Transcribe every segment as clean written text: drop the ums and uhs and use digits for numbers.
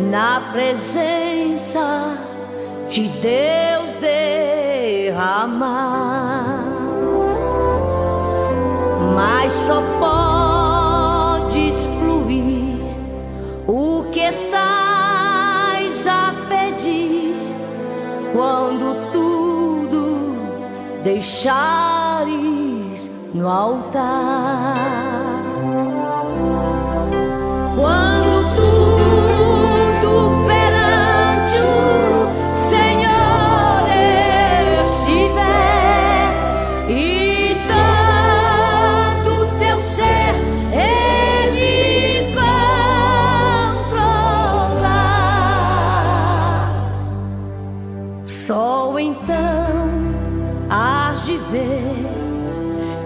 na presença de Deus derramar, mas só podes fluir o que estás a pedir quando tudo deixares no altar. Quando tudo perante o Senhor estiver e todo teu ser Ele controlar, só então hás de ver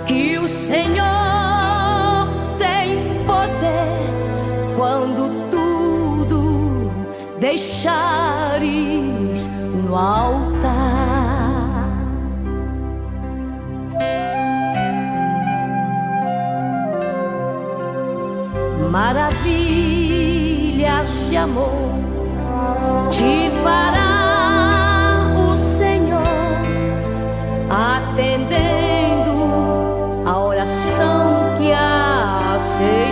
que o Senhor tem poder quando tudo deixares no altar. Maravilhas de amor te fará o Senhor, atendendo a oração que aceitar.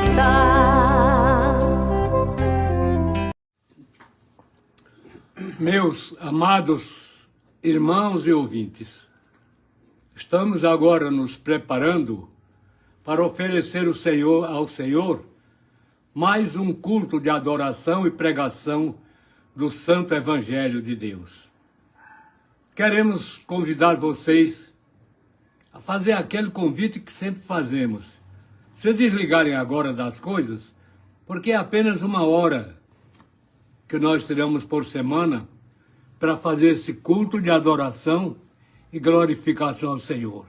Meus amados irmãos e ouvintes, estamos agora nos preparando para oferecer ao Senhor mais um culto de adoração e pregação do Santo Evangelho de Deus. Queremos convidar vocês a fazer aquele convite que sempre fazemos. Se desligarem agora das coisas, porque é apenas 1 hora que nós teremos por semana para fazer esse culto de adoração e glorificação ao Senhor.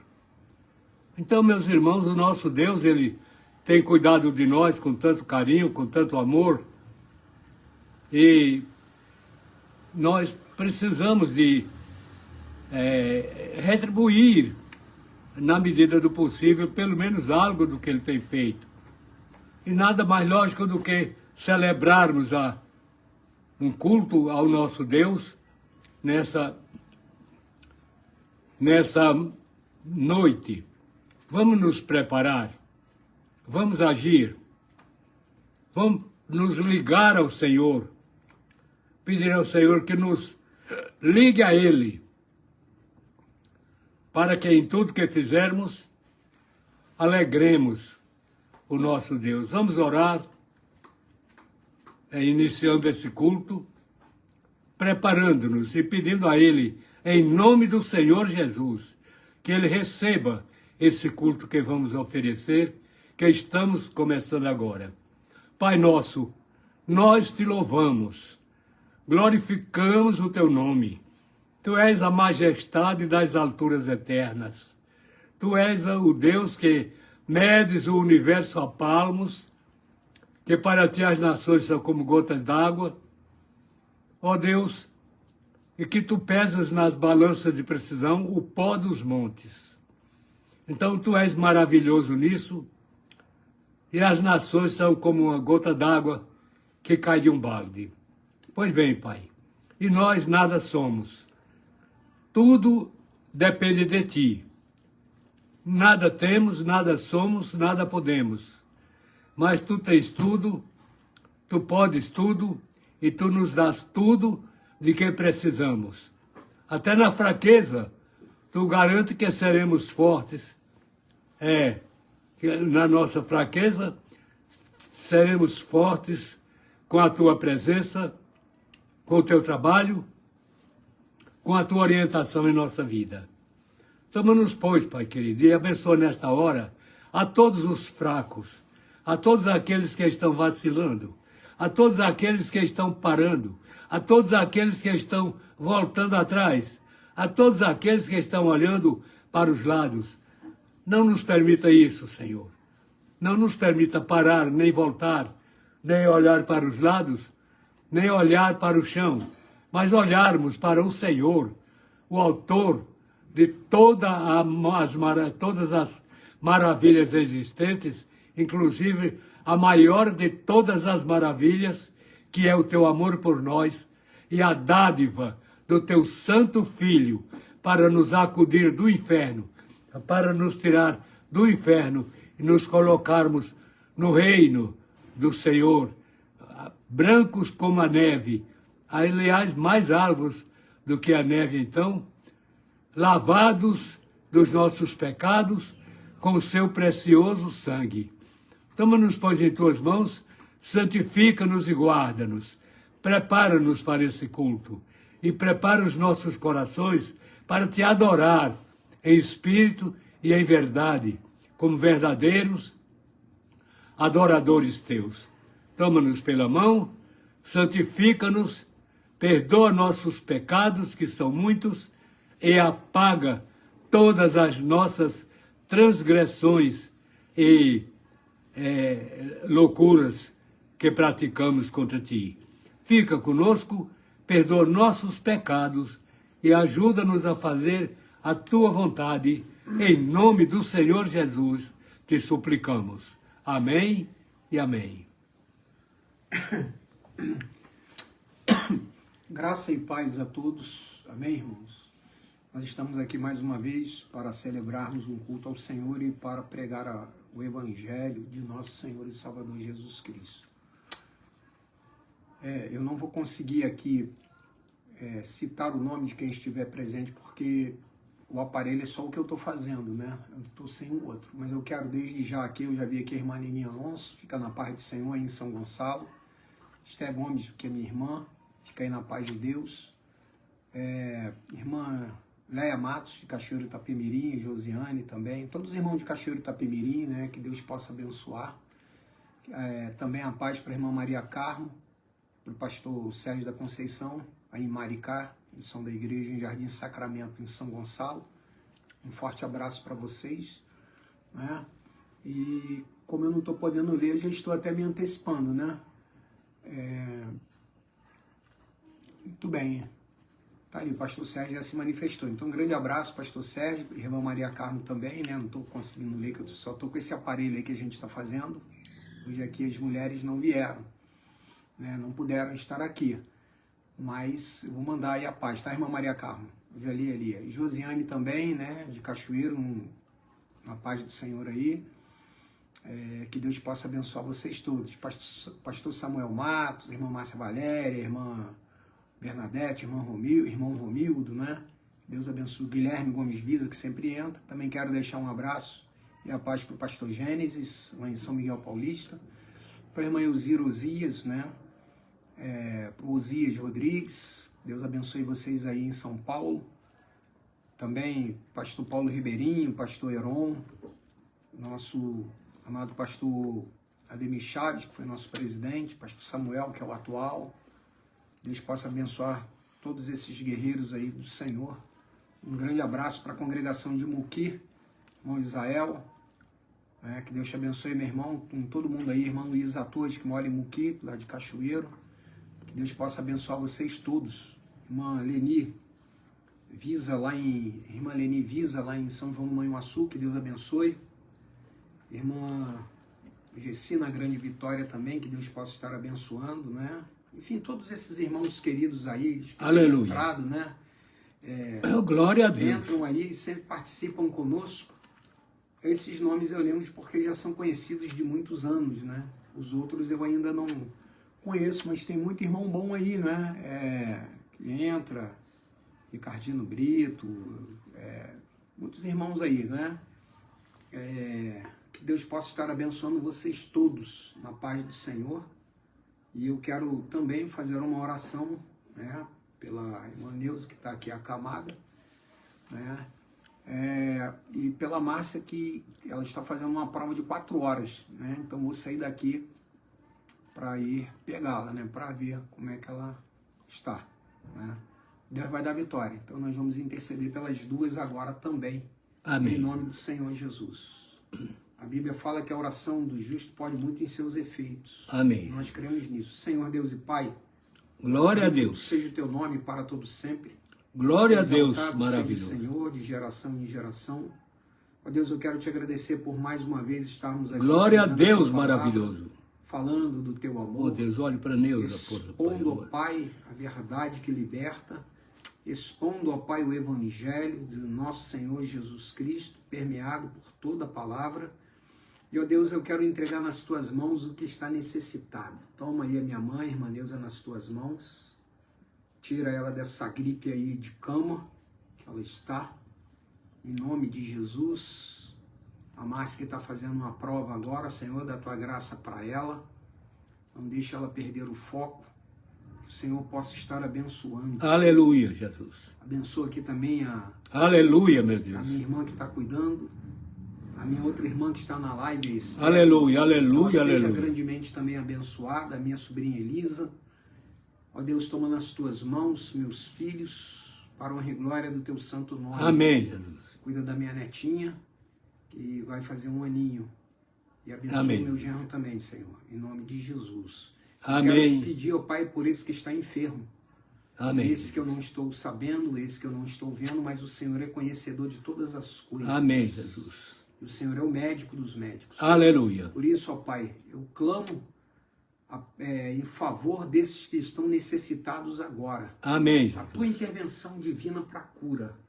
Então, meus irmãos, o nosso Deus, Ele tem cuidado de nós com tanto carinho, com tanto amor, e nós precisamos de retribuir, na medida do possível, pelo menos algo do que Ele tem feito. E nada mais lógico do que celebrarmos um culto ao nosso Deus nessa noite. Vamos nos preparar, vamos agir, vamos nos ligar ao Senhor, pedir ao Senhor que nos ligue a Ele, para que em tudo que fizermos, alegremos o nosso Deus. Vamos orar, iniciando esse culto, preparando-nos e pedindo a Ele, em nome do Senhor Jesus, que Ele receba esse culto que vamos oferecer, que estamos começando agora. Pai nosso, nós te louvamos, glorificamos o teu nome. Tu és a majestade das alturas eternas. Tu és o Deus que medes o universo a palmos, que para ti as nações são como gotas d'água. Ó Deus, e que tu pesas nas balanças de precisão o pó dos montes. Então tu és maravilhoso nisso, e as nações são como uma gota d'água que cai de um balde. Pois bem, Pai, e nós nada somos. Tudo depende de ti. Nada temos, nada somos, nada podemos. Mas tu tens tudo, tu podes tudo, e tu nos dás tudo de que precisamos. Até na fraqueza, tu garante que seremos fortes. Na nossa fraqueza, seremos fortes com a tua presença, com o teu trabalho, com a tua orientação em nossa vida. Toma-nos, pois, Pai querido, e abençoa nesta hora a todos os fracos, a todos aqueles que estão vacilando, a todos aqueles que estão parando, a todos aqueles que estão voltando atrás, a todos aqueles que estão olhando para os lados. Não nos permita isso, Senhor. Não nos permita parar, nem voltar, nem olhar para os lados, nem olhar para o chão, mas olharmos para o Senhor, o autor de todas as maravilhas existentes, inclusive a maior de todas as maravilhas, que é o teu amor por nós e a dádiva do teu Santo Filho para nos acudir do inferno, para nos tirar do inferno e nos colocarmos no reino do Senhor, brancos como a neve, aliás, mais alvos do que a neve, então, lavados dos nossos pecados com o seu precioso sangue. Toma-nos, pois, em tuas mãos, santifica-nos e guarda-nos, prepara-nos para esse culto e prepara os nossos corações para te adorar em espírito e em verdade, como verdadeiros adoradores teus. Toma-nos pela mão, santifica-nos, perdoa nossos pecados, que são muitos, e apaga todas as nossas transgressões e loucuras que praticamos contra ti. Fica conosco, perdoa nossos pecados e ajuda-nos a fazer a tua vontade. Em nome do Senhor Jesus, te suplicamos. Amém e amém. Graça e paz a todos. Amém, irmãos? Nós estamos aqui mais uma vez para celebrarmos um culto ao Senhor e para pregar o Evangelho de nosso Senhor e Salvador Jesus Cristo. Eu não vou conseguir aqui citar o nome de quem estiver presente, porque o aparelho é só o que eu estou fazendo, né? Eu estou sem o outro. Mas eu quero desde já aqui, eu já vi aqui a irmã Neninha Alonso, fica na paz do Senhor aí em São Gonçalo. Esté Gomes, que é minha irmã, fica aí na paz de Deus. Irmã Leia Matos, de Cachoeiro Itapemirim, Josiane também. Todos os irmãos de Cachoeiro Itapemirim, né? Que Deus possa abençoar. Também a paz para a irmã Maria Carmo, para o pastor Sérgio da Conceição, aí em Maricá, eles são da igreja em Jardim Sacramento, em São Gonçalo. Um forte abraço para vocês, né? E como eu não estou podendo ler, eu já estou até me antecipando, né? Muito bem. Tá ali, o pastor Sérgio já se manifestou. Então, um grande abraço, pastor Sérgio, irmã Maria Carmo também, né? Não estou conseguindo ler, que eu só estou com esse aparelho aí que a gente está fazendo. Hoje aqui as mulheres não vieram, né? Não puderam estar aqui. Mas eu vou mandar aí a paz, tá, irmã Maria Carmo? Eu já li ali. E Josiane também, né? De Cachoeiro, na paz do Senhor aí. Que Deus possa abençoar vocês todos. Pastor Samuel Matos, irmã Márcia Valéria, irmã Bernadette, irmão Romildo, né? Deus abençoe. Guilherme Gomes Visa, que sempre entra. Também quero deixar um abraço e a paz para o pastor Gênesis, lá em São Miguel Paulista. Para a irmã Elzira Osias, né? Para o Osias Rodrigues. Deus abençoe vocês aí em São Paulo. Também pastor Paulo Ribeirinho, pastor Heron, nosso amado pastor Ademir Chaves, que foi nosso presidente, pastor Samuel, que é o atual. Deus possa abençoar todos esses guerreiros aí do Senhor. Um grande abraço para a congregação de Muqui, irmão Israel. Que Deus te abençoe, meu irmão, com todo mundo aí, irmão Luiz Atores, que mora em Muqui, lá de Cachoeiro. Que Deus possa abençoar vocês todos. Irmã Leni Visa, lá em São João do Manhuaçu, que Deus abençoe. Irmã Gessina Grande Vitória também, que Deus possa estar abençoando, né? Enfim, todos esses irmãos queridos aí, que têm entrado, né? Glória a Deus. Entram aí e sempre participam conosco. Esses nomes eu lembro porque já são conhecidos de muitos anos, né? Os outros eu ainda não conheço, mas tem muito irmão bom aí, né? Que entra, Ricardino Brito, muitos irmãos aí, né? Que Deus possa estar abençoando vocês todos na paz do Senhor. E eu quero também fazer uma oração, né, pela irmã Neuza, que está aqui acamada, né, e pela Márcia, que ela está fazendo uma prova de 4 horas, né, então vou sair daqui para ir pegá-la, né, para ver como é que ela está, né. Deus vai dar vitória, então nós vamos interceder pelas duas agora também. Amém. Em nome do Senhor Jesus. A Bíblia fala que a oração do justo pode muito em seus efeitos. Amém. Nós cremos nisso. Senhor Deus e Pai, glória a Deus. Seja o teu nome para todo sempre. Glória a Deus, maravilhoso. Seja o Senhor, de geração em geração. Ó Deus, eu quero te agradecer por mais uma vez estarmos aqui. Glória a Deus, maravilhoso. falando do teu amor. Oh Deus, olhe para Neuza, expondo, ó Pai, a verdade que liberta, expondo, ó Pai, o Evangelho do nosso Senhor Jesus Cristo, permeado por toda a palavra. E, ó Deus, eu quero entregar nas tuas mãos o que está necessitado. Toma aí a minha mãe, irmã Neuza, nas tuas mãos. Tira ela dessa gripe aí de cama que ela está. Em nome de Jesus. A Márcia está fazendo uma prova agora, Senhor, da tua graça para ela. Não deixa ela perder o foco. Que o Senhor possa estar abençoando. Aleluia, Jesus. Abençoa aqui também Aleluia, meu Deus. A minha irmã que está cuidando. A minha outra irmã que está na live. Aleluia, aleluia, ela seja aleluia. grandemente também abençoada. A minha sobrinha Elisa. Ó Deus, toma nas tuas mãos meus filhos, para a honra e glória do teu santo nome. Amém, Jesus. Cuida da minha netinha, que vai fazer 1 aninho. E abençoa Amém. meu genro também, Senhor, em nome de Jesus. Amém. Quero te pedir, ó Pai, por esse que está enfermo. Amém. Esse que eu não estou sabendo, esse que eu não estou vendo, mas o Senhor é conhecedor de todas as coisas. Amém, Jesus. E o Senhor é o médico dos médicos. Aleluia. Por isso, ó Pai, eu clamo em favor desses que estão necessitados agora. Amém, A Jesus. tua intervenção divina para a cura.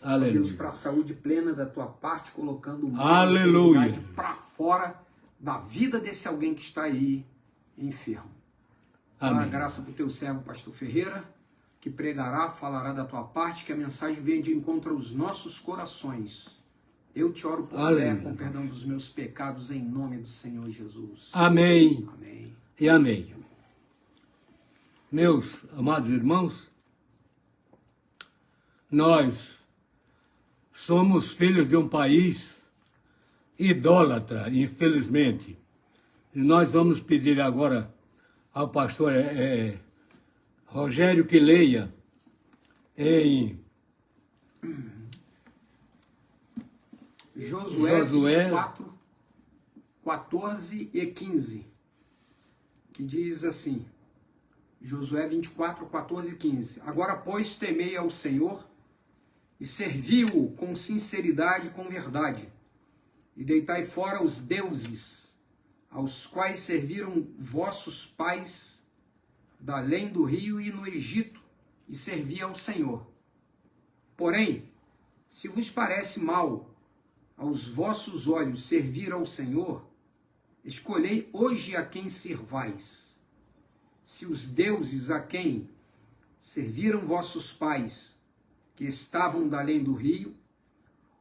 Aleluia. Deus, para a saúde plena da tua parte, colocando o mal Aleluia. para fora da vida desse alguém que está aí enfermo. Amém. Dá graça para o teu servo, pastor Ferreira, que pregará, falará da tua parte, que a mensagem venha de encontro aos nossos corações. Eu te oro por Aleluia. fé, com perdão dos meus pecados, em nome do Senhor Jesus. Amém. Amém. E amém. Meus amados irmãos, nós somos filhos de um país idólatra, infelizmente. E nós vamos pedir agora ao pastor Rogério que leia em Josué 24, 14 e 15. Que diz assim, Josué 24, 14 e 15. Agora, pois, temei ao Senhor e servi-o com sinceridade e com verdade, e deitai fora os deuses, aos quais serviram vossos pais, da além do rio e no Egito, e servi ao Senhor. Porém, se vos parece mal aos vossos olhos servir ao Senhor, escolhei hoje a quem servais. Se os deuses a quem serviram vossos pais, que estavam da além do rio,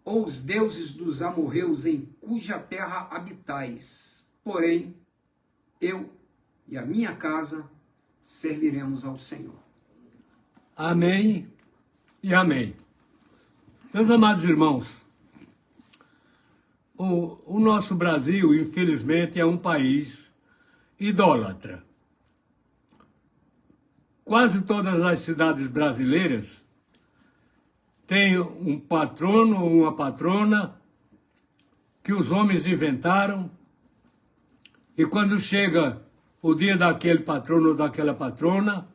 ou os deuses dos amorreus em cuja terra habitais. Porém, eu e a minha casa serviremos ao Senhor. amém e amém. Meus amados irmãos, o nosso Brasil, infelizmente, é um país idólatra. Quase todas as cidades brasileiras têm um patrono ou uma patrona que os homens inventaram, e quando chega o dia daquele patrono ou daquela patrona,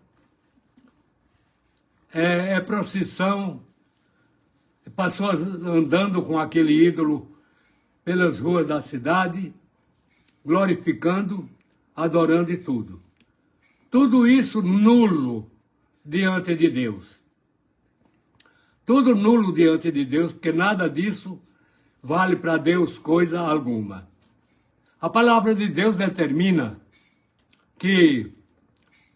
é procissão, pessoas andando com aquele ídolo pelas ruas da cidade, glorificando, adorando e tudo. Tudo isso nulo diante de Deus. Tudo nulo diante de Deus, porque nada disso vale para Deus coisa alguma. A palavra de Deus determina que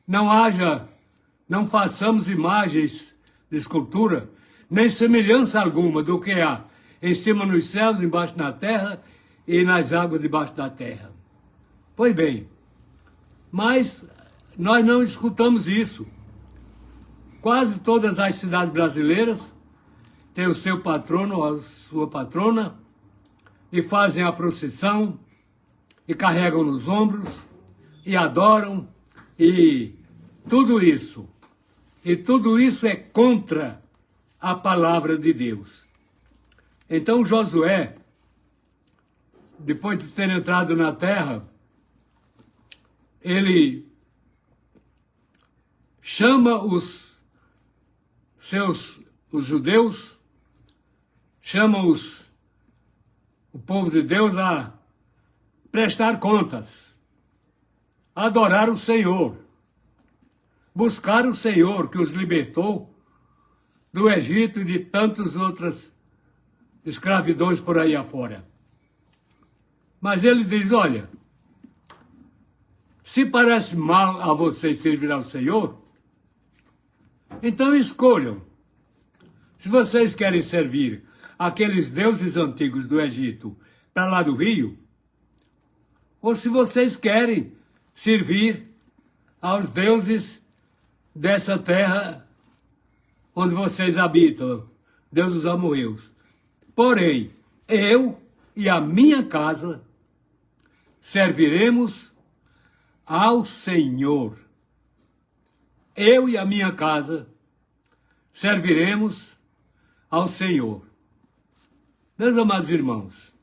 não façamos imagens de escultura, nem semelhança alguma do que há em cima nos céus, embaixo na terra e nas águas debaixo da terra. Pois bem, mas nós não escutamos isso. Quase todas as cidades brasileiras têm o seu patrono ou a sua patrona e fazem a procissão e carregam nos ombros e adoram e tudo isso. E tudo isso é contra a palavra de Deus. Então Josué, depois de ter entrado na terra, ele chama os judeus, chama o povo de Deus a prestar contas. adorar o Senhor, buscar o Senhor que os libertou do Egito e de tantas outras escravidões por aí afora. Mas ele diz, olha, se parece mal a vocês servir ao Senhor, então escolham. Se vocês querem servir aqueles deuses antigos do Egito para lá do rio, ou se vocês querem servir aos deuses dessa terra onde vocês habitam, Deus dos amorreus. Porém, eu e a minha casa serviremos ao Senhor. Eu e a minha casa serviremos ao Senhor. Meus amados irmãos,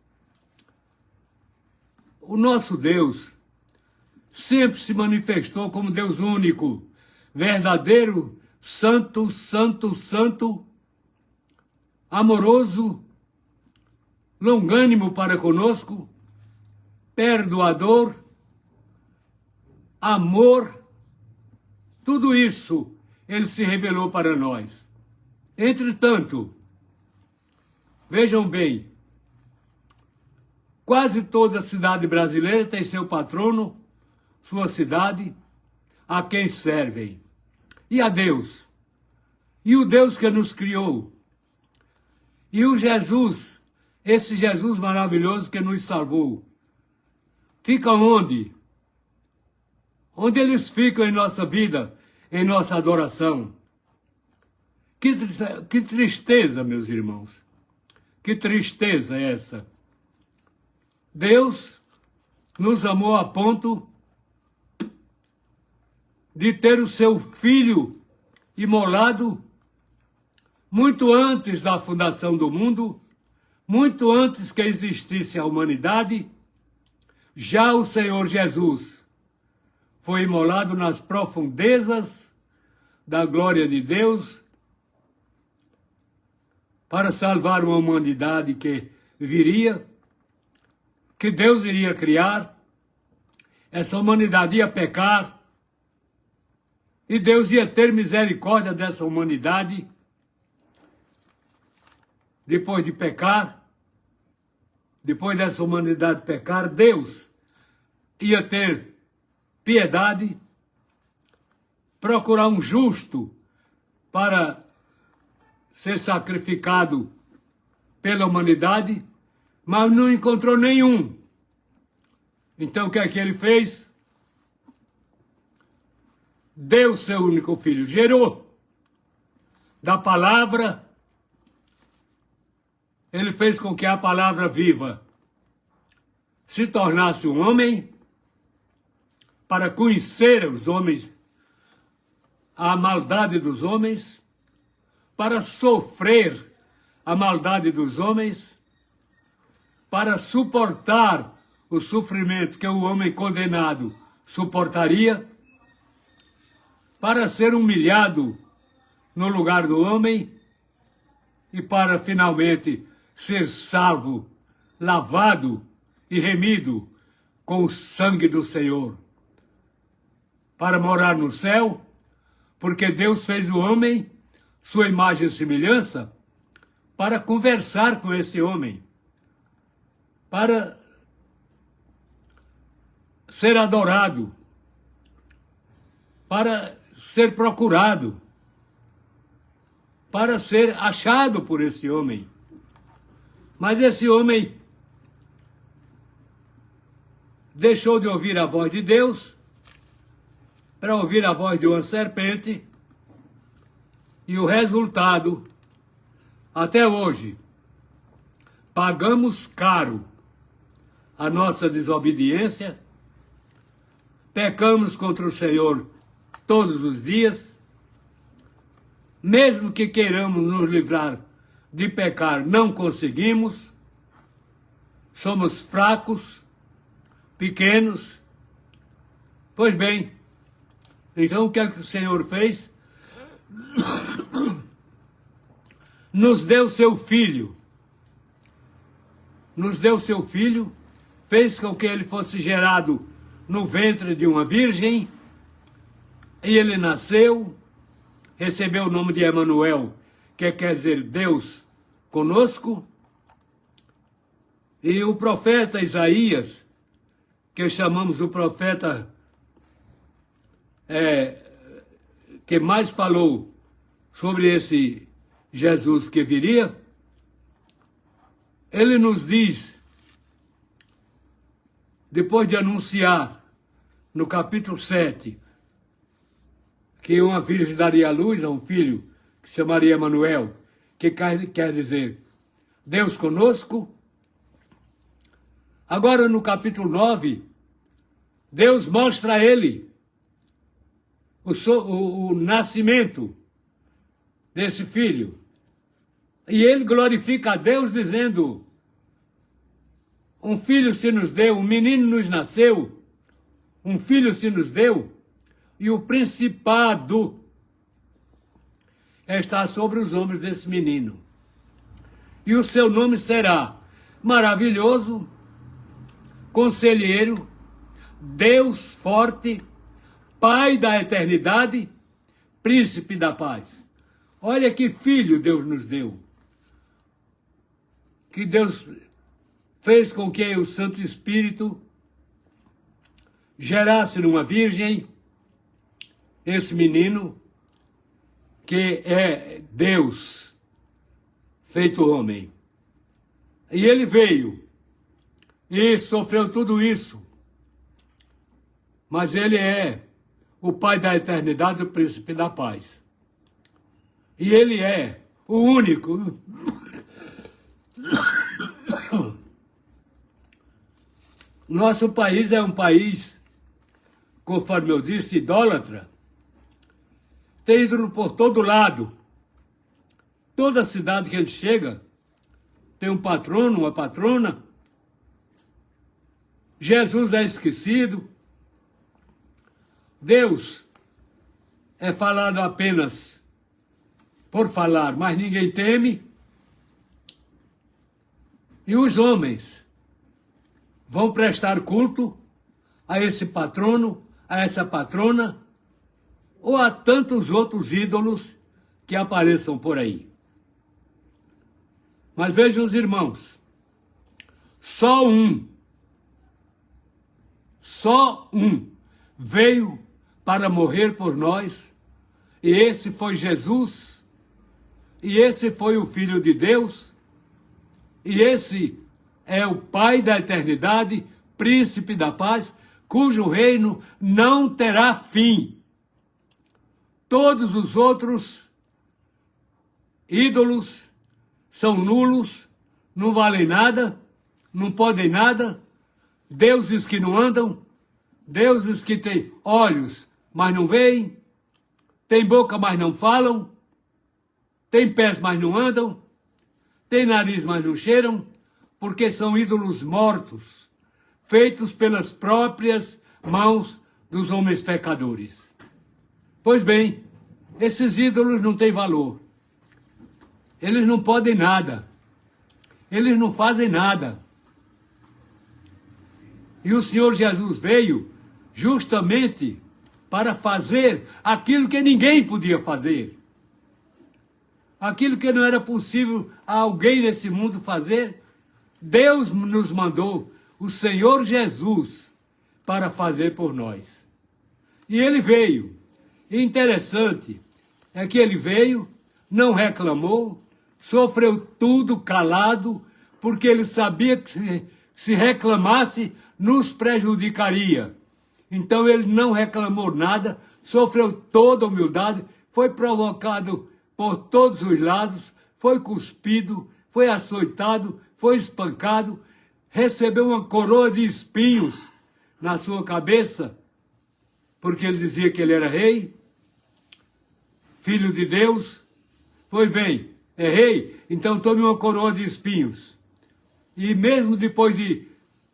o nosso Deus sempre se manifestou como Deus único, verdadeiro, santo, santo, santo, amoroso, longânimo para conosco, perdoador, amor, tudo isso ele se revelou para nós. Entretanto, vejam bem, quase toda cidade brasileira tem seu patrono, sua cidade, a quem servem. E a Deus. E o Deus que nos criou. E o Jesus, esse Jesus maravilhoso que nos salvou. Fica onde? Onde eles ficam em nossa vida, em nossa adoração. Que tristeza, meus irmãos. Que tristeza é essa. Deus nos amou a ponto de ter o seu Filho imolado muito antes da fundação do mundo, muito antes que existisse a humanidade. Já o Senhor Jesus foi imolado nas profundezas da glória de Deus para salvar uma humanidade que viria, que Deus iria criar. Essa humanidade ia pecar e Deus ia ter misericórdia dessa humanidade depois de pecar. Depois dessa humanidade pecar, Deus ia ter piedade, procurar um justo para ser sacrificado pela humanidade, mas não encontrou nenhum. Então o que é que ele fez? Deu seu único filho, gerou da palavra. Ele fez com que a palavra viva se tornasse um homem para conhecer os homens, a maldade dos homens, para sofrer a maldade dos homens, para suportar o sofrimento que o homem condenado suportaria, para ser humilhado no lugar do homem e para finalmente ser salvo, lavado e remido com o sangue do Senhor, para morar no céu, porque Deus fez o homem, sua imagem e semelhança, para conversar com esse homem, para ser adorado, para ser procurado, para ser achado por esse homem. Mas esse homem deixou de ouvir a voz de Deus para ouvir a voz de uma serpente, e o resultado, até hoje, pagamos caro a nossa desobediência, pecamos contra o Senhor todos os dias, mesmo que queiramos nos livrar de pecar, não conseguimos, somos fracos, pequenos. Pois bem, então o que é que o Senhor fez? Nos deu seu Filho. Nos deu seu Filho, fez com que ele fosse gerado no ventre de uma virgem, e ele nasceu, recebeu o nome de Emanuel, que quer dizer Deus conosco. E o profeta Isaías, que chamamos o profeta que mais falou sobre esse Jesus que viria, ele nos diz, depois de anunciar no capítulo 7, que uma virgem daria à luz a um filho que se chamaria Emanuel, que quer dizer Deus conosco. Agora no capítulo 9, Deus mostra a ele o nascimento desse filho. E ele glorifica a Deus dizendo, um filho se nos deu, um menino nos nasceu, um filho se nos deu, e o principado está sobre os ombros desse menino. E o seu nome será Maravilhoso, Conselheiro, Deus Forte, Pai da Eternidade, Príncipe da Paz. Olha que filho Deus nos deu. Que Deus fez com que o Santo Espírito gerasse numa virgem esse menino, que é Deus feito homem. E ele veio e sofreu tudo isso. Mas ele é o Pai da eternidade, o Príncipe da paz. E ele é o único. Nosso país é um país, conforme eu disse, idólatra. Tem ídolo por todo lado. Toda cidade que a gente chega tem um patrono, uma patrona. Jesus é esquecido. Deus é falado apenas por falar, mas ninguém teme. E os homens vão prestar culto a esse patrono, a essa patrona, ou a tantos outros ídolos que apareçam por aí. Mas vejam os irmãos, só um veio para morrer por nós, e esse foi Jesus, e esse foi o Filho de Deus, e esse é o Pai da eternidade, Príncipe da paz, cujo reino não terá fim. Todos os outros ídolos são nulos, não valem nada, não podem nada, deuses que não andam, deuses que têm olhos, mas não veem, têm boca, mas não falam, têm pés, mas não andam, têm nariz, mas não cheiram, porque são ídolos mortos, feitos pelas próprias mãos dos homens pecadores. Pois bem, esses ídolos não têm valor. Eles não podem nada. Eles não fazem nada. E o Senhor Jesus veio justamente para fazer aquilo que ninguém podia fazer. Aquilo que não era possível a alguém nesse mundo fazer, Deus nos mandou o Senhor Jesus para fazer por nós. E ele veio. E interessante é que ele veio, não reclamou, sofreu tudo calado, porque ele sabia que se reclamasse, nos prejudicaria. Então ele não reclamou nada, sofreu toda a humildade, foi provocado por todos os lados, foi cuspido, foi açoitado, foi espancado, recebeu uma coroa de espinhos na sua cabeça, porque ele dizia que ele era rei, filho de Deus. Pois bem, é rei, então tome uma coroa de espinhos. E mesmo depois de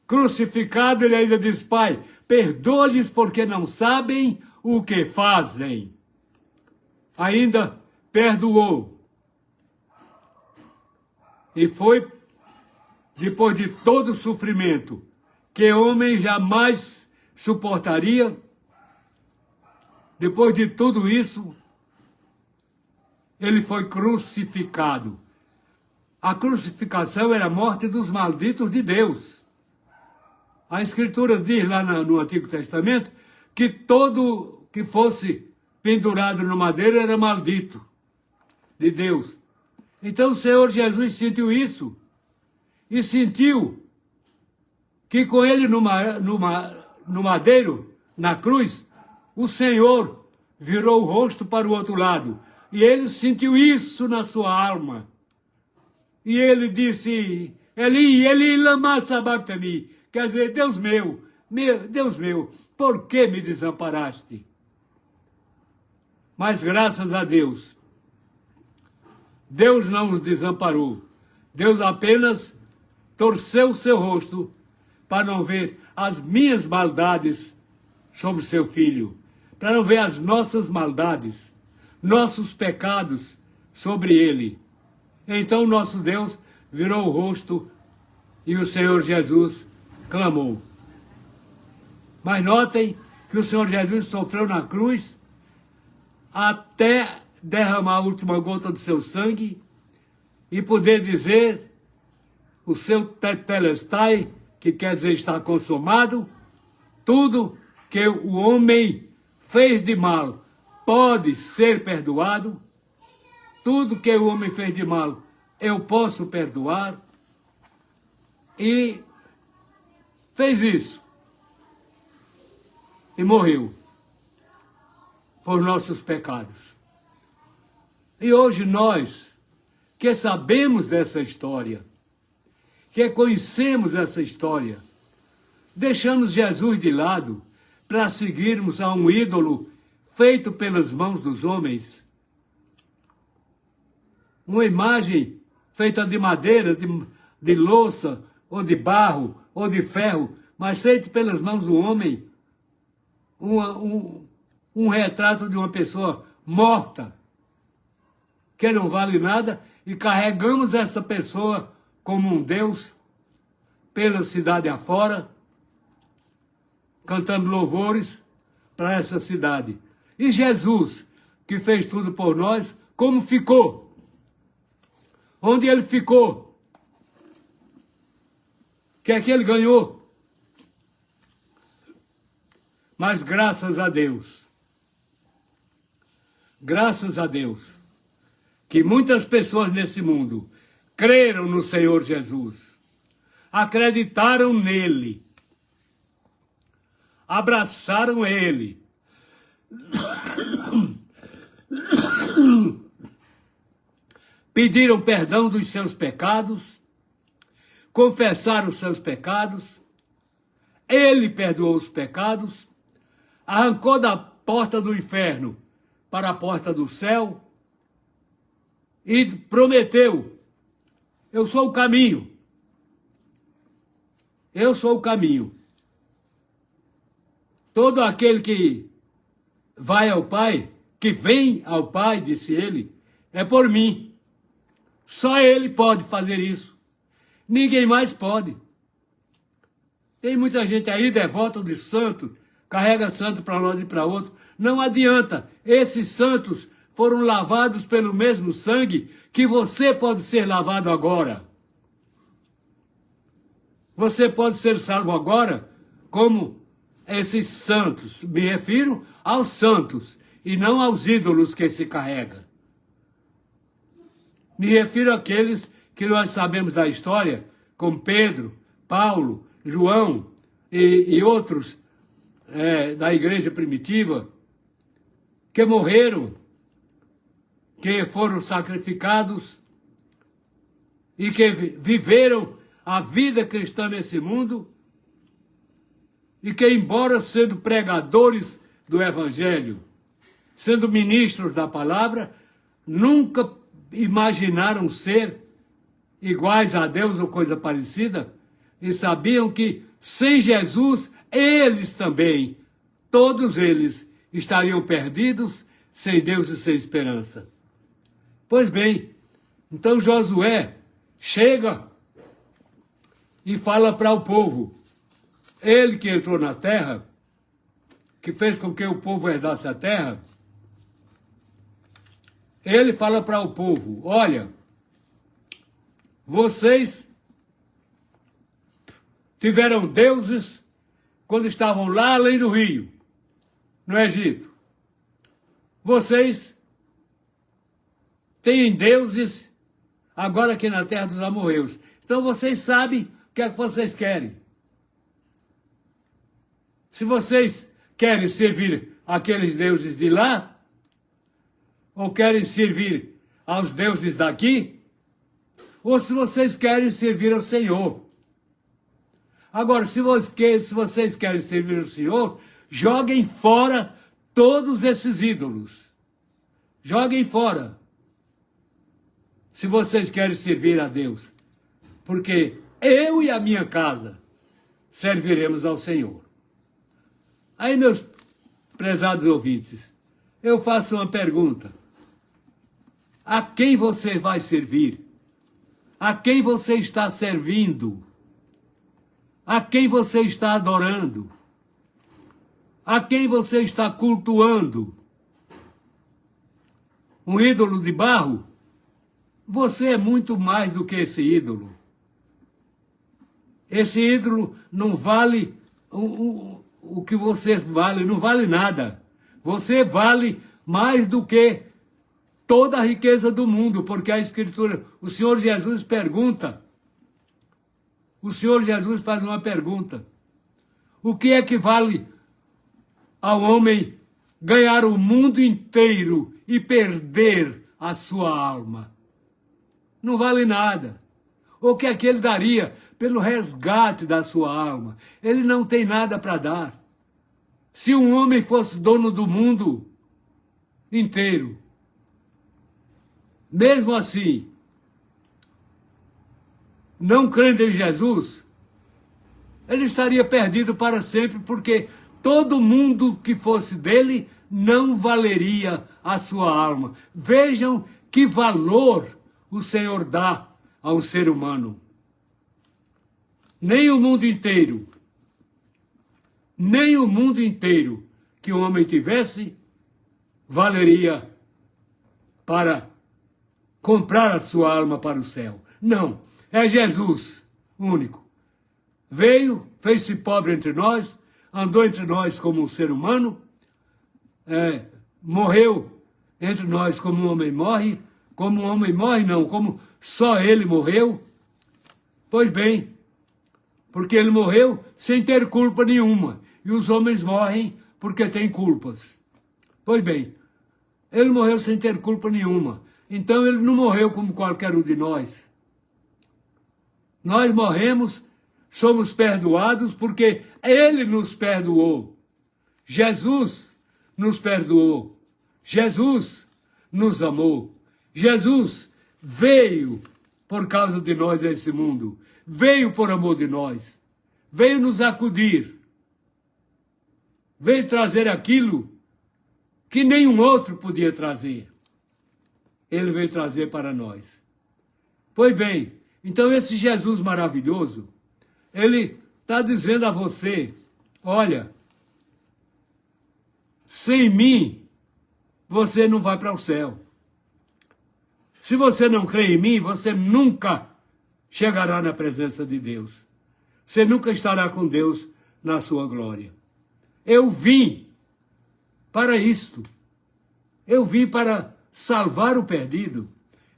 crucificado, ele ainda diz: Pai, perdoa-lhes porque não sabem o que fazem. Ainda perdoou. E foi depois de todo o sofrimento que homem jamais suportaria? Depois de tudo isso, ele foi crucificado. A crucificação era a morte dos malditos de Deus. A Escritura diz lá no Antigo Testamento que todo que fosse pendurado no madeiro era maldito de Deus. Então o Senhor Jesus sentiu isso e sentiu que com ele no madeiro, na cruz, o Senhor virou o rosto para o outro lado. E ele sentiu isso na sua alma. E ele disse, Eli, Eli, lama sabachthani. Quer dizer, Deus meu, Deus meu, por que me desamparaste? Mas graças a Deus, Deus não os desamparou. Deus apenas torceu o seu rosto para não ver as minhas maldades sobre seu filho, para não ver as nossas maldades, nossos pecados sobre ele. Então nosso Deus virou o rosto e o Senhor Jesus clamou. Mas notem que o Senhor Jesus sofreu na cruz até derramar a última gota do seu sangue e poder dizer o seu tetelestai, que quer dizer está consumado, tudo que o homem fez de mal pode ser perdoado, tudo que o homem fez de mal eu posso perdoar, e fez isso e morreu por nossos pecados. E hoje nós, que sabemos dessa história, que conhecemos essa história, deixamos Jesus de lado para seguirmos a um ídolo feito pelas mãos dos homens. Uma imagem feita de madeira, de louça, ou de barro, ou de ferro, mas feita pelas mãos do homem. Um retrato de uma pessoa morta, que não vale nada, e carregamos essa pessoa como um Deus pela cidade afora, cantando louvores para essa cidade. E Jesus, que fez tudo por nós, como ficou? Onde ele ficou? O que é que ele ganhou? Mas graças a Deus, que muitas pessoas nesse mundo creram no Senhor Jesus, acreditaram nele, abraçaram ele, pediram perdão dos seus pecados, confessaram os seus pecados, ele perdoou os pecados, arrancou da porta do inferno para a porta do céu e prometeu: eu sou o caminho. Eu sou o caminho. Todo aquele que vai ao Pai, que vem ao Pai, disse ele, é por mim. Só ele pode fazer isso. Ninguém mais pode. Tem muita gente aí, devoto de santo, carrega santo para um lado e para outro. Não adianta. Esses santos foram lavados pelo mesmo sangue que você pode ser lavado agora. Você pode ser salvo agora como esses santos. Me refiro aos santos e não aos ídolos que se carrega. Me refiro àqueles que nós sabemos da história, como Pedro, Paulo, João e outros da igreja primitiva, que morreram, que foram sacrificados e que viveram a vida cristã nesse mundo e que, embora sendo pregadores do Evangelho, sendo ministros da palavra, nunca imaginaram ser iguais a Deus ou coisa parecida, e sabiam que sem Jesus, eles também, todos eles, estariam perdidos, sem Deus e sem esperança. Pois bem, então Josué chega e fala para o povo, ele que entrou na terra, que fez com que o povo herdasse a terra, ele fala para o povo, olha, vocês tiveram deuses quando estavam lá além do rio, no Egito. Vocês têm deuses agora aqui na terra dos amorreus. Então vocês sabem o que é que vocês querem. Se vocês querem servir aqueles deuses de lá, ou querem servir aos deuses daqui, ou se vocês querem servir ao Senhor. Agora, se vocês querem servir ao Senhor, joguem fora todos esses ídolos. Joguem fora. Se vocês querem servir a Deus. Porque eu e a minha casa serviremos ao Senhor. Aí, meus prezados ouvintes, eu faço uma pergunta. A quem você vai servir? A quem você está servindo? A quem você está adorando? A quem você está cultuando? Um ídolo de barro? Você é muito mais do que esse ídolo. Esse ídolo não vale o que você vale, não vale nada. Você vale mais do que toda a riqueza do mundo, porque a Escritura, o Senhor Jesus pergunta, o Senhor Jesus faz uma pergunta. O que é que vale ao homem ganhar o mundo inteiro e perder a sua alma? Não vale nada. O que é que ele daria pelo resgate da sua alma? Ele não tem nada para dar. Se um homem fosse dono do mundo inteiro, mesmo assim, não crendo em Jesus, ele estaria perdido para sempre, porque todo mundo que fosse dele não valeria a sua alma. Vejam que valor o Senhor dá a um ser humano. Nem o mundo inteiro que o homem tivesse, valeria para comprar a sua alma para o céu. Não, é Jesus único. Veio, fez-se pobre entre nós, andou entre nós como um ser humano, morreu entre nós como um homem morre, como só ele morreu. Pois bem, porque ele morreu sem ter culpa nenhuma, e os homens morrem porque têm culpas. Pois bem, ele morreu sem ter culpa nenhuma, então ele não morreu como qualquer um de nós. Nós morremos, somos perdoados porque ele nos perdoou. Jesus nos perdoou. Jesus nos amou. Jesus veio por causa de nós a esse mundo. Veio por amor de nós. Veio nos acudir. Veio trazer aquilo que nenhum outro podia trazer. Ele veio trazer para nós. Pois bem, então esse Jesus maravilhoso, ele está dizendo a você, olha, sem mim, você não vai para o céu. Se você não crê em mim, você nunca chegará na presença de Deus. Você nunca estará com Deus na sua glória. Eu vim para isto. Eu vim para salvar o perdido.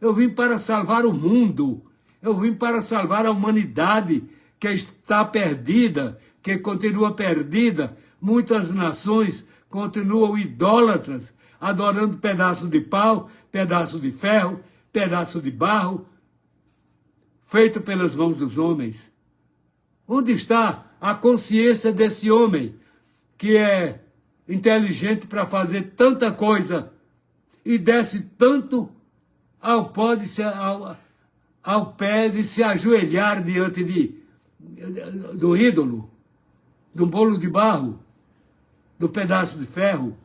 Eu vim para salvar o mundo. Eu vim para salvar a humanidade que está perdida, que continua perdida. Muitas nações continuam idólatras, adorando pedaço de pau, pedaço de ferro, pedaço de barro, feito pelas mãos dos homens. Onde está a consciência desse homem, que é inteligente para fazer tanta coisa e desce tanto ao pé de se ajoelhar diante do ídolo, do bolo de barro, do pedaço de ferro?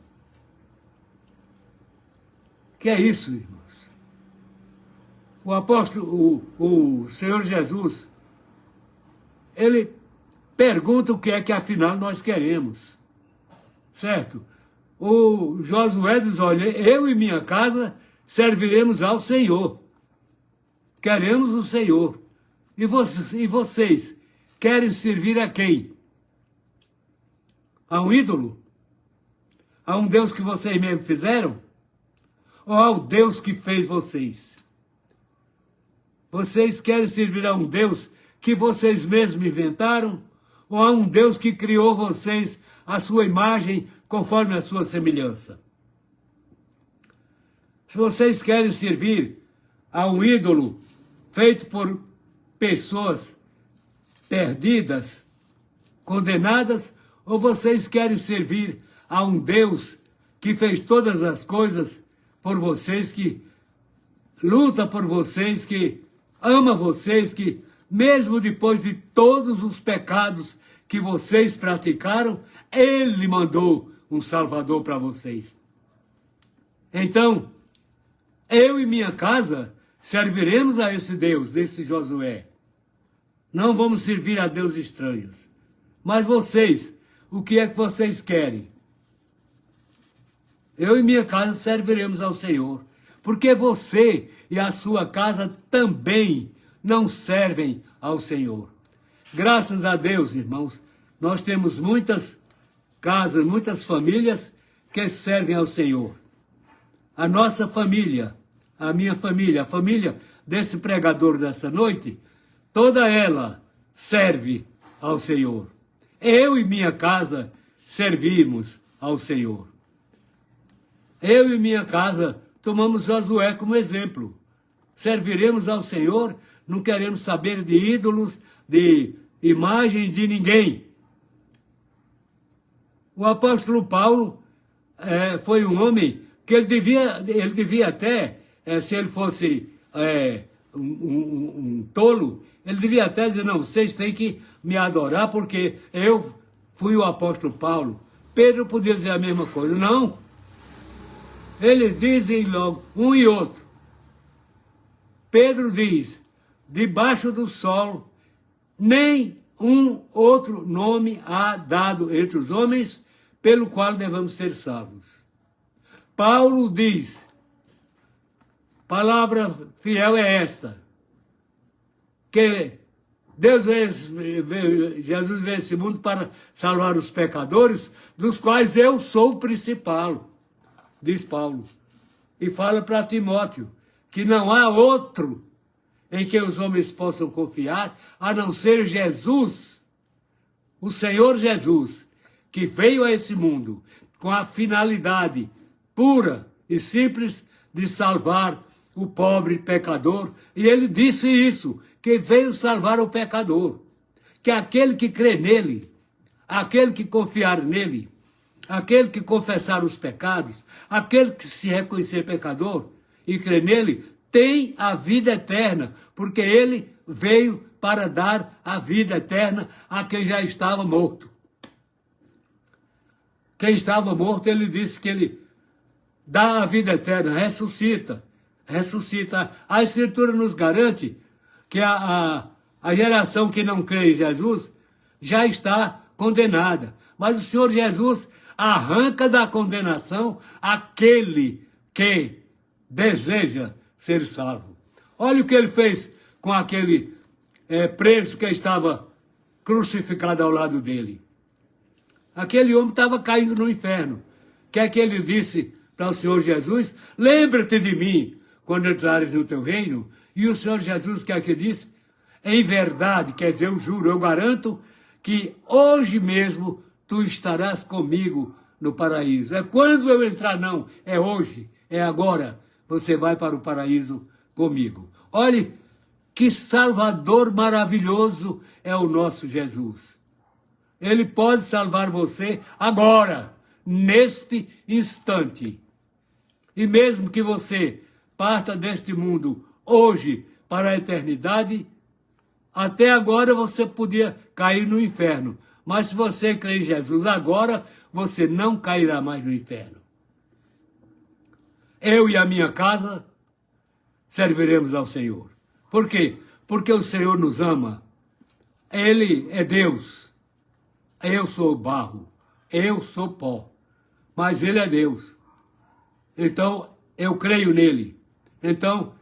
Que é isso, irmãos? O apóstolo, o Senhor Jesus, ele pergunta o que é que afinal nós queremos. certo? O Josué diz, olha, eu e minha casa serviremos ao Senhor. Queremos o Senhor. E vocês querem servir a quem? A um ídolo? A um Deus que vocês mesmos fizeram? Ou ao Deus que fez vocês? Vocês querem servir a um Deus que vocês mesmos inventaram? Ou a um Deus que criou vocês à sua imagem, conforme a sua semelhança? Se vocês querem servir a um ídolo feito por pessoas perdidas, condenadas, ou vocês querem servir a um Deus que fez todas as coisas por vocês, que luta por vocês, que ama vocês, que mesmo depois de todos os pecados que vocês praticaram, Ele mandou um Salvador para vocês. Então, eu e minha casa serviremos a esse Deus, desse Josué. Não vamos servir a deuses estranhos. Mas vocês, o que é que vocês querem? Eu e minha casa serviremos ao Senhor. Porque você e a sua casa também não servem ao Senhor. Graças a Deus, irmãos, nós temos muitas casas, muitas famílias que servem ao Senhor. A nossa família, a minha família, a família desse pregador dessa noite, toda ela serve ao Senhor. Eu e minha casa servimos ao Senhor. Eu e minha casa tomamos Josué como exemplo. Serviremos ao Senhor, não queremos saber de ídolos, de imagens de ninguém. O apóstolo Paulo foi um homem que ele devia até, se ele fosse um tolo, ele devia até dizer, não, vocês têm que me adorar porque eu fui o apóstolo Paulo. Pedro podia dizer a mesma coisa. Não. Eles dizem logo, um e outro. Pedro diz, debaixo do sol, nem um outro nome há dado entre os homens, pelo qual devemos ser salvos. Paulo diz, palavra fiel é esta, que Jesus veio a esse mundo para salvar os pecadores, dos quais eu sou o principal, diz Paulo. E fala para Timóteo, que não há outro em que os homens possam confiar, a não ser Jesus, o Senhor Jesus, que veio a esse mundo com a finalidade pura e simples de salvar o pobre pecador. E ele disse isso, que veio salvar o pecador, que aquele que crê nele, aquele que confiar nele, aquele que confessar os pecados, aquele que se reconhecer pecador e crer nele, tem a vida eterna, porque ele veio para dar a vida eterna a quem já estava morto. Quem estava morto, ele disse que ele dá a vida eterna, ressuscita. A Escritura nos garante que a geração que não crê em Jesus já está condenada. Mas o Senhor Jesus arranca da condenação aquele que deseja ser salvo. Olha o que ele fez com aquele preso que estava crucificado ao lado dele. Aquele homem estava caindo no inferno. O que é que ele disse para o Senhor Jesus? Lembra-te de mim quando entrares no teu reino. E o Senhor Jesus, o que é que disse? Em verdade, quer dizer, eu juro, eu garanto que hoje mesmo tu estarás comigo no paraíso. É quando eu entrar, não, é hoje, é agora. Você vai para o paraíso comigo. Olhe, que Salvador maravilhoso é o nosso Jesus. Ele pode salvar você agora, neste instante. E mesmo que você parta deste mundo hoje para a eternidade, até agora você podia cair no inferno. Mas se você crê em Jesus agora, você não cairá mais no inferno. Eu e a minha casa serviremos ao Senhor. Por quê? Porque o Senhor nos ama. Ele é Deus. Eu sou barro. Eu sou pó. mas Ele é Deus. Então, eu creio nele. Então,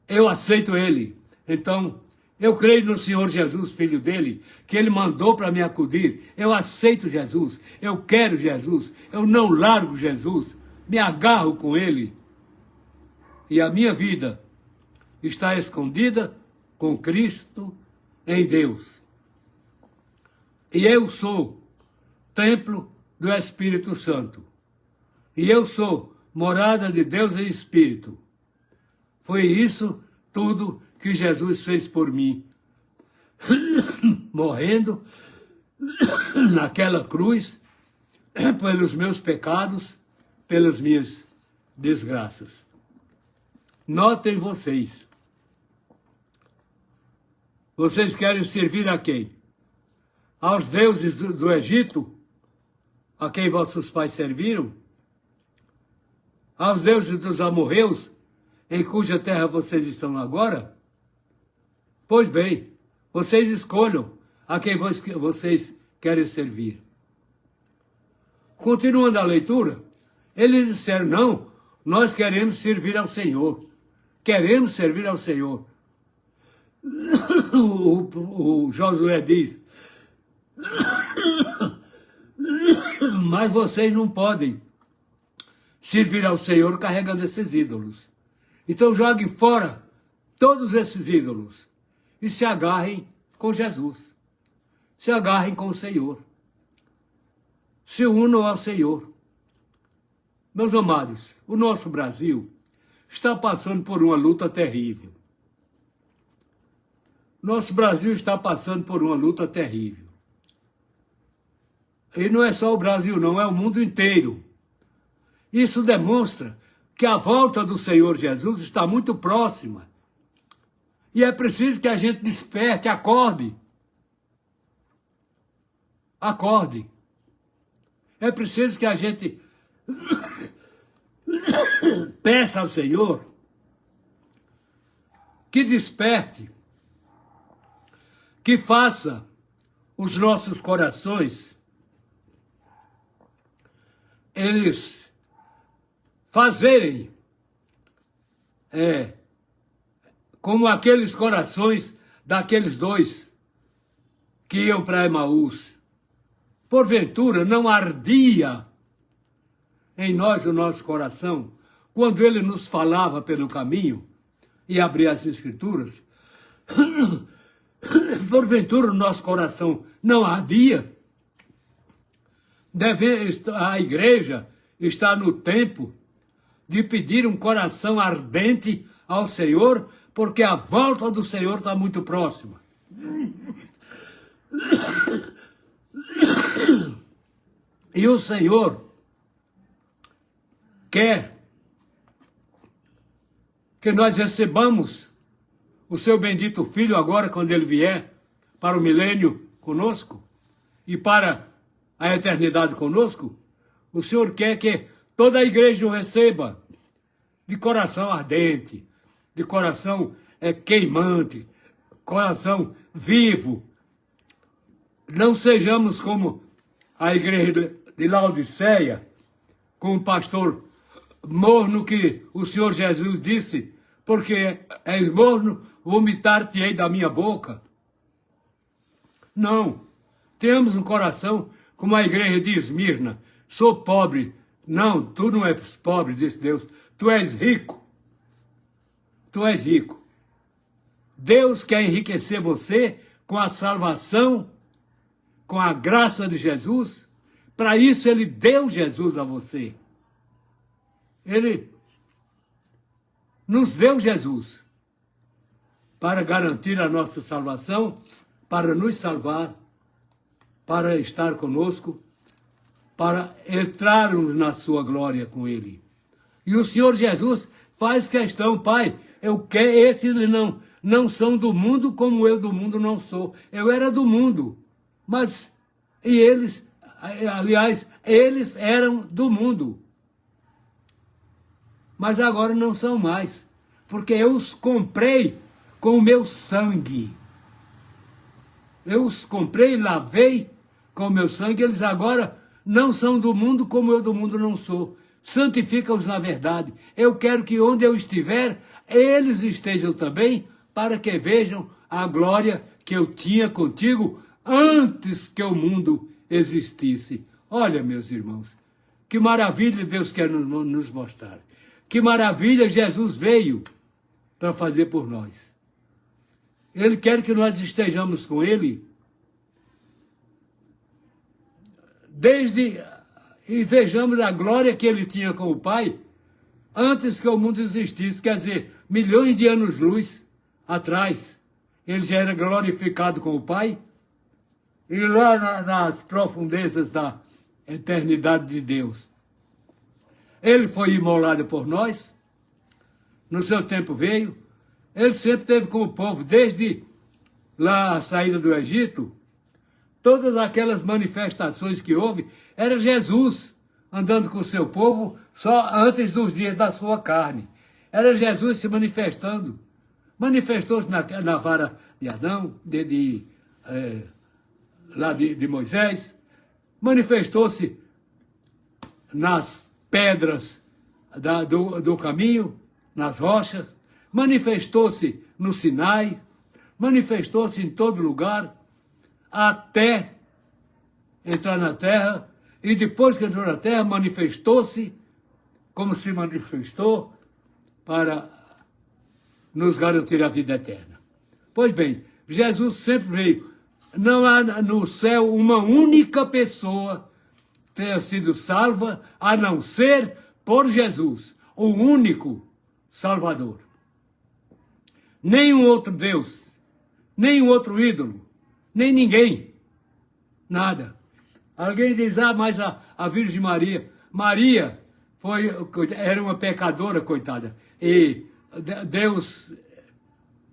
eu aceito Ele. Então, eu creio no Senhor Jesus, Filho dele, que Ele mandou para me acudir. Eu aceito Jesus. Eu quero Jesus. Eu não largo Jesus. Me agarro com Ele. E a minha vida está escondida com Cristo em Deus. E eu sou templo do Espírito Santo. E eu sou morada de Deus em Espírito. Foi isso tudo que Jesus fez por mim. Morrendo naquela cruz, pelos meus pecados, pelas minhas desgraças. Notem vocês. Vocês querem servir a quem? Aos deuses do Egito, a quem vossos pais serviram? Aos deuses dos amorreus, em cuja terra vocês estão agora? Pois bem, vocês escolham a quem vocês querem servir. Continuando a leitura, eles disseram, não, nós queremos servir ao Senhor. Queremos servir ao Senhor. O Josué diz, mas vocês não podem servir ao Senhor carregando esses ídolos. Então joguem fora todos esses ídolos e se agarrem com Jesus. Se agarrem com o Senhor. Se unam ao Senhor. Meus amados, o nosso Brasil está passando por uma luta terrível. Nosso Brasil está passando por uma luta terrível. E não é só o Brasil, não, é o mundo inteiro. Isso demonstra que a volta do Senhor Jesus está muito próxima. E é preciso que a gente desperte, acorde. Acorde. É preciso que a gente peça ao Senhor que desperte, que faça os nossos corações, eles fazerem como aqueles corações daqueles dois que iam para Emaús. Porventura não ardia em nós o nosso coração quando ele nos falava pelo caminho e abria as Escrituras? Porventura o nosso coração não ardia? A igreja está no tempo de pedir um coração ardente ao Senhor, porque a volta do Senhor está muito próxima. E o Senhor quer que nós recebamos o seu bendito Filho agora, quando ele vier, para o milênio conosco e para a eternidade conosco. O Senhor quer que toda a igreja o receba de coração ardente, de coração queimante, coração vivo. Não sejamos como a igreja de Laodiceia, com o pastor morno que o Senhor Jesus disse, porque és morno, vomitar-te-ei da minha boca. Não, temos um coração como a igreja de Esmirna. Sou pobre. Não, tu não és pobre, disse Deus. Tu és rico. Tu és rico. Deus quer enriquecer você com a salvação, com a graça de Jesus. Para isso ele deu Jesus a você. Ele nos deu Jesus para garantir a nossa salvação, para nos salvar, para estar conosco, para entrarmos na sua glória com ele. E o Senhor Jesus faz questão, Pai, esses não são do mundo como eu do mundo não sou. Eu era do mundo, mas eles eram do mundo. Mas agora não são mais, porque eu os comprei com o meu sangue. Eu os comprei, lavei com o meu sangue, eles agora não são do mundo como eu do mundo não sou. Santifica-os na verdade. Eu quero que onde eu estiver, eles estejam também, para que vejam a glória que eu tinha contigo antes que o mundo existisse. Olha, meus irmãos, que maravilha Deus quer nos mostrar. Que maravilha Jesus veio para fazer por nós. Ele quer que nós estejamos com Ele e vejamos a glória que Ele tinha com o Pai antes que o mundo existisse, quer dizer, milhões de anos-luz atrás. Ele já era glorificado com o Pai, e lá nas profundezas da eternidade de Deus, Ele foi imolado por nós, no seu tempo veio, Ele sempre esteve com o povo, desde lá a saída do Egito, todas aquelas manifestações que houve, era Jesus andando com o seu povo só antes dos dias da sua carne. Era Jesus se manifestando. Manifestou-se na vara de Adão, de Moisés, manifestou-se nas pedras do caminho, nas rochas, manifestou-se no Sinai, manifestou-se em todo lugar, até entrar na terra, e depois que entrou na terra, manifestou-se como se manifestou para nos garantir a vida eterna. Pois bem, Jesus sempre veio. Não há no céu uma única pessoa que tenha sido salva, a não ser por Jesus, o único Salvador. Nenhum outro Deus, nenhum outro ídolo, nem ninguém, nada. Alguém diz, mas a Virgem Maria, era uma pecadora, coitada, e Deus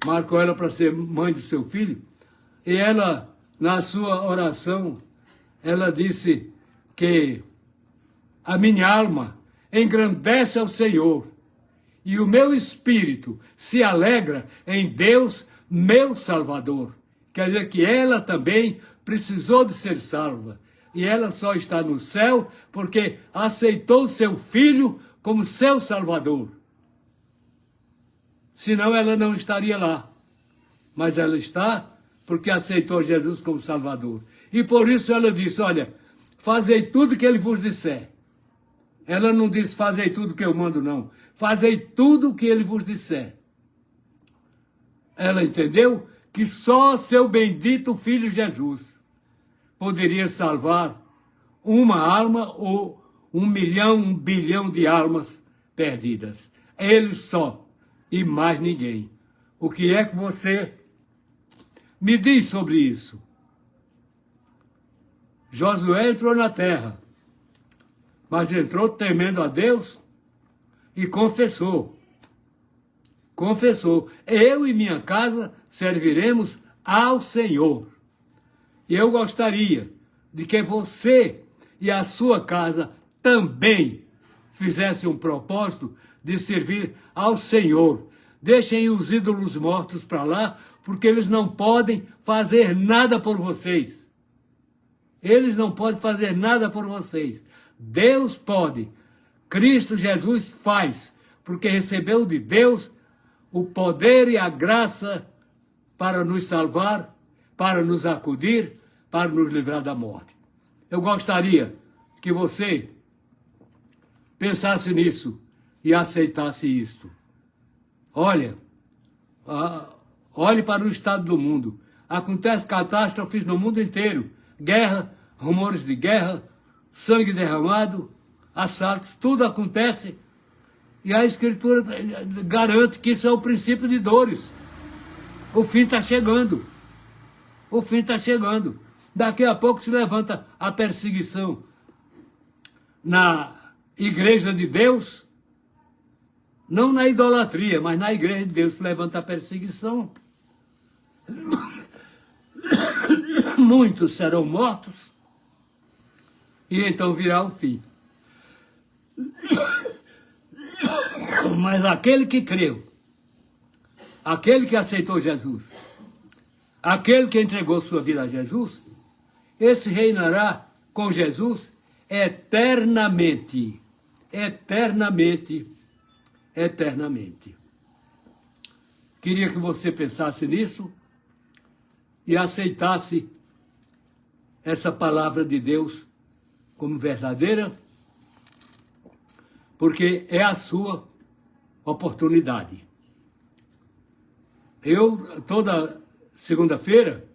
marcou ela para ser mãe do seu filho, e ela, na sua oração, ela disse que a minha alma engrandece ao Senhor, e o meu espírito se alegra em Deus, meu Salvador. Quer dizer que ela também precisou de ser salva. E ela só está no céu porque aceitou seu filho como seu Salvador. Senão ela não estaria lá. Mas ela está porque aceitou Jesus como Salvador. E por isso ela disse, olha, fazei tudo que ele vos disser. Ela não disse, fazei tudo que eu mando, não. Fazei tudo que ele vos disser. Ela entendeu que só seu bendito Filho Jesus poderia salvar uma alma ou 1 milhão, 1 bilhão de almas perdidas. Ele só e mais ninguém. O que é que você me diz sobre isso? Josué entrou na terra, mas entrou temendo a Deus e confessou. Confessou, eu e minha casa serviremos ao Senhor. E eu gostaria de que você e a sua casa também fizessem um propósito de servir ao Senhor. Deixem os ídolos mortos para lá, porque eles não podem fazer nada por vocês. Eles não podem fazer nada por vocês. Deus pode. Cristo Jesus faz, porque recebeu de Deus o poder e a graça para nos salvar, para nos acudir, para nos livrar da morte. Eu gostaria que você pensasse nisso e aceitasse isto. Olhe para o estado do mundo. Acontecem catástrofes no mundo inteiro. Guerra, rumores de guerra, sangue derramado, assaltos, tudo acontece. E a Escritura garante que isso é o princípio de dores. O fim está chegando. O fim está chegando. Daqui a pouco se levanta a perseguição na igreja de Deus. Não na idolatria, mas na igreja de Deus se levanta a perseguição. Muitos serão mortos. E então virá o fim. Mas aquele que creu, aquele que aceitou Jesus, aquele que entregou sua vida a Jesus, esse reinará com Jesus eternamente. Eternamente. Eternamente. Queria que você pensasse nisso e aceitasse essa palavra de Deus como verdadeira, porque é a sua oportunidade. Eu, toda segunda-feira,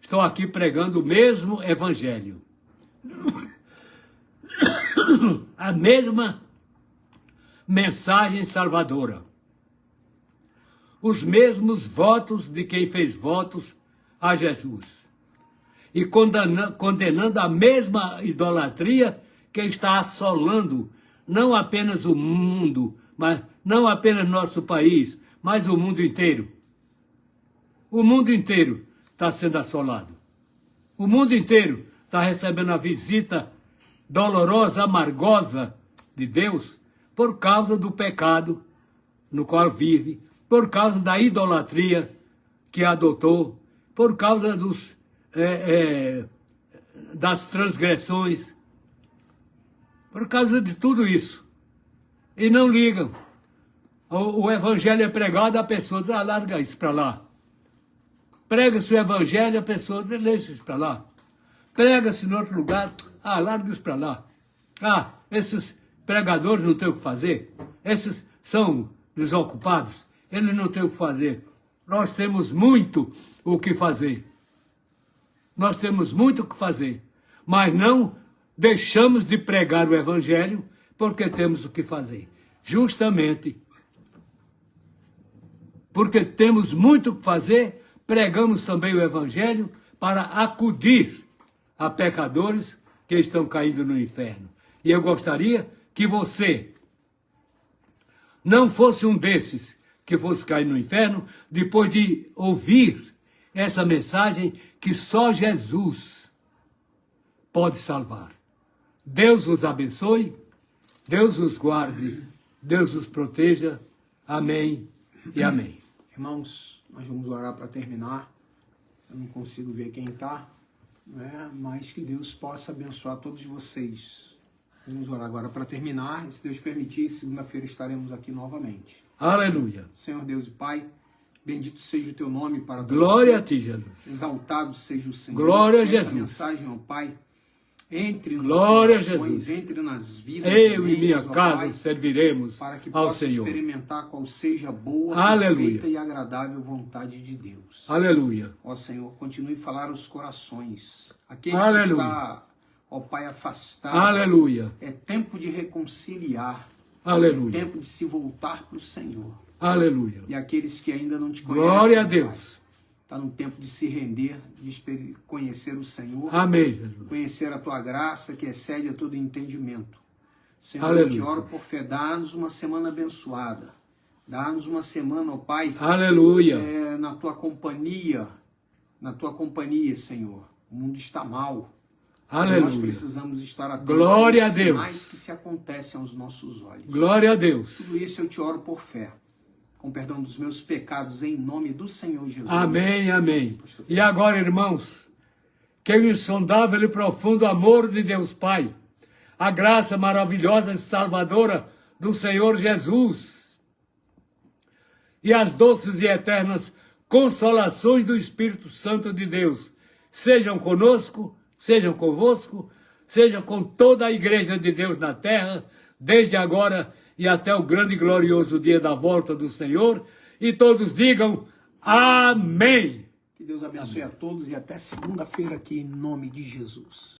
estou aqui pregando o mesmo evangelho. A mesma mensagem salvadora. Os mesmos votos de quem fez votos a Jesus. E condenando a mesma idolatria que está assolando não apenas o mundo, mas não apenas nosso país, mas o mundo inteiro. O mundo inteiro está sendo assolado. O mundo inteiro está recebendo a visita dolorosa, amargosa de Deus por causa do pecado no qual vive, por causa da idolatria que adotou, por causa das transgressões, por causa de tudo isso. E não ligam. O evangelho é pregado, a pessoa diz, larga isso para lá. Prega-se o evangelho, a pessoa deixa isso para lá. Prega-se em outro lugar, larga isso para lá. Esses pregadores não têm o que fazer. Esses são desocupados. Eles não têm o que fazer. Nós temos muito o que fazer. Nós temos muito o que fazer. Mas não deixamos de pregar o evangelho porque temos o que fazer. Justamente porque temos muito o que fazer, pregamos também o evangelho para acudir a pecadores que estão caindo no inferno. E eu gostaria que você não fosse um desses que fosse cair no inferno depois de ouvir essa mensagem que só Jesus pode salvar. Deus os abençoe, Deus os guarde, Deus os proteja. Amém e amém. Irmãos, nós vamos orar para terminar. Eu não consigo ver quem está, né? Mas que Deus possa abençoar todos vocês. Vamos orar agora para terminar. E se Deus permitir, segunda-feira estaremos aqui novamente. Aleluia. Senhor Deus e Pai, bendito seja o teu nome para todos. Glória a ti, Jesus. Exaltado seja o Senhor. Glória a que Jesus. essa mensagem, ó Pai, entre nos Glória a corações, Jesus. entre nas vidas, Eu e minha ó casa Pai, serviremos para que ao possa Senhor. experimentar qual seja a boa, Aleluia. perfeita e agradável vontade de Deus. Aleluia. Ó Senhor, continue a falar aos corações. Aquele Aleluia. que está, ó Pai, afastado. Aleluia. É tempo de reconciliar. Aleluia. É tempo de se voltar para o Senhor. Aleluia. E aqueles que ainda não te conhecem, Glória a Pai, Deus. está no tempo de se render, de conhecer o Senhor. Amém, Jesus. Conhecer a tua graça que excede a todo entendimento. Senhor, Aleluia. eu te oro por fé, dá-nos uma semana abençoada. Dá-nos uma semana, ó Pai, Aleluia. na tua companhia, Senhor. O mundo está mal. Aleluia. Nós precisamos estar atentos Glória a aos Deus. sinais que se acontecem aos nossos olhos. Glória a Deus. Tudo isso eu te oro por fé, com perdão dos meus pecados, em nome do Senhor Jesus. Amém, amém. E agora, irmãos, que o insondável e profundo amor de Deus Pai, a graça maravilhosa e salvadora do Senhor Jesus e as doces e eternas consolações do Espírito Santo de Deus sejam conosco, sejam convosco, sejam com toda a igreja de Deus na terra, desde agora e até o grande e glorioso dia da volta do Senhor, e todos digam amém. Que Deus abençoe a todos e até segunda-feira aqui em nome de Jesus.